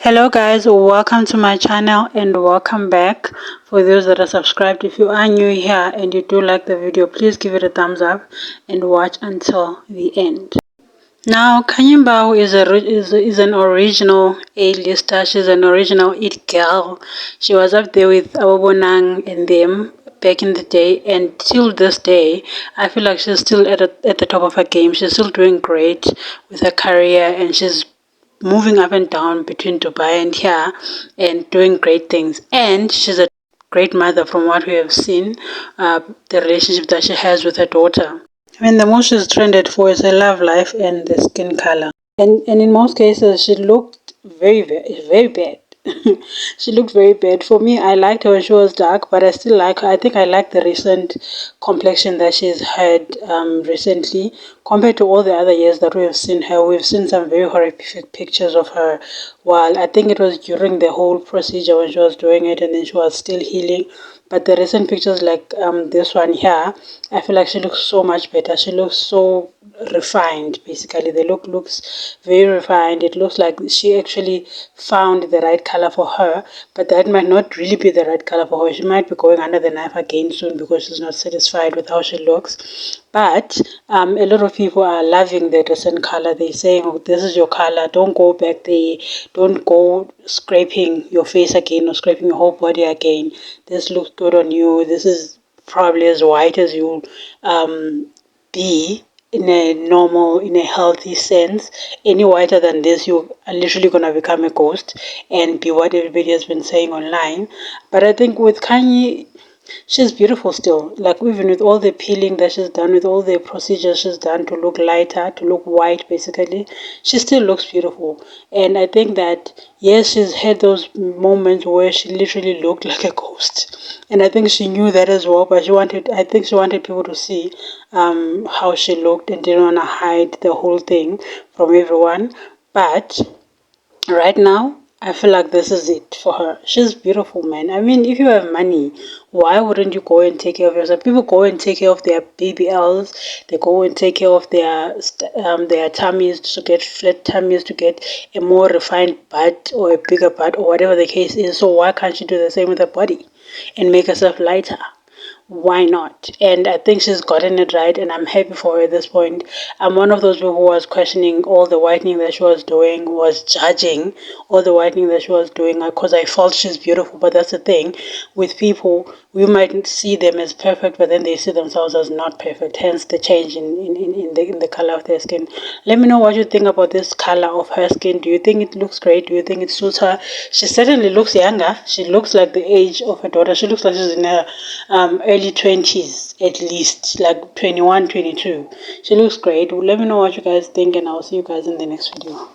Hello guys, welcome to my channel and welcome back. For those that are subscribed, if you are new here and you do like the video, please give it a thumbs up and watch until the end. Now Khanyi Mbau is an original A-lister. She's an original it girl. She was up there with Awabonang and them back in the day, and till this day I feel like she's still at the top of her game. She's still doing great with her career, and she's moving up and down between Dubai and here and doing great things. And she's a great mother from what we have seen, the relationship that she has with her daughter. I mean, the most she's trended for is her love life and the skin color. And in most cases, she looked very bad. She looked very bad. For me, I liked her when she was dark, but I still like her. I think I like the recent complexion that she's had recently compared to all the other years that we have seen her. We've seen some very horrific pictures of her while I think it was during the whole procedure when she was doing it and then she was still healing. But the recent pictures like this one here, I feel like she looks so much better. She looks so refined. Basically, the look looks very refined. It looks like she actually found the right color for her, but that might not really be the right color for her. She might be going under the knife again soon because she's not satisfied with how she looks. But a lot of people are loving the recent color. They're saying, oh, this is your color, don't go back there, don't go scraping your face again or scraping your whole body again. This looks good on you. This is probably as white as you'll be in a healthy sense. Any whiter than this, you are literally gonna become a ghost and be what everybody has been saying online. But I think with Khanyi, she's beautiful still. Like even with all the peeling that she's done, with all the procedures she's done to look lighter, to look white basically, she still looks beautiful. And I think that yes, she's had those moments where she literally looked like a ghost. And I think she knew that as well, but I think she wanted people to see how she looked and didn't want to hide the whole thing from everyone. But right now, I feel like this is it for her. She's beautiful, man. I mean, if you have money, why wouldn't you go and take care of yourself? People go and take care of their BBLs. They go and take care of their tummies to get flat tummies, to get a more refined butt or a bigger butt or whatever the case is. So why can't she do the same with her body and make herself lighter? Why not? And I think she's gotten it right, and I'm happy for her at this point. I'm one of those people who was questioning all the whitening that she was doing, was judging all the whitening that she was doing because I felt she's beautiful. But that's the thing with people, we might see them as perfect, but then they see themselves as not perfect, hence the change in the color of their skin. Let me know what you think about this color of her skin. Do you think it looks great? Do you think it suits her? She certainly looks younger. She looks like the age of her daughter. She looks like she's in her early 20s at least, like 21, 22. She looks great. Let me know what you guys think, and I'll see you guys in the next video.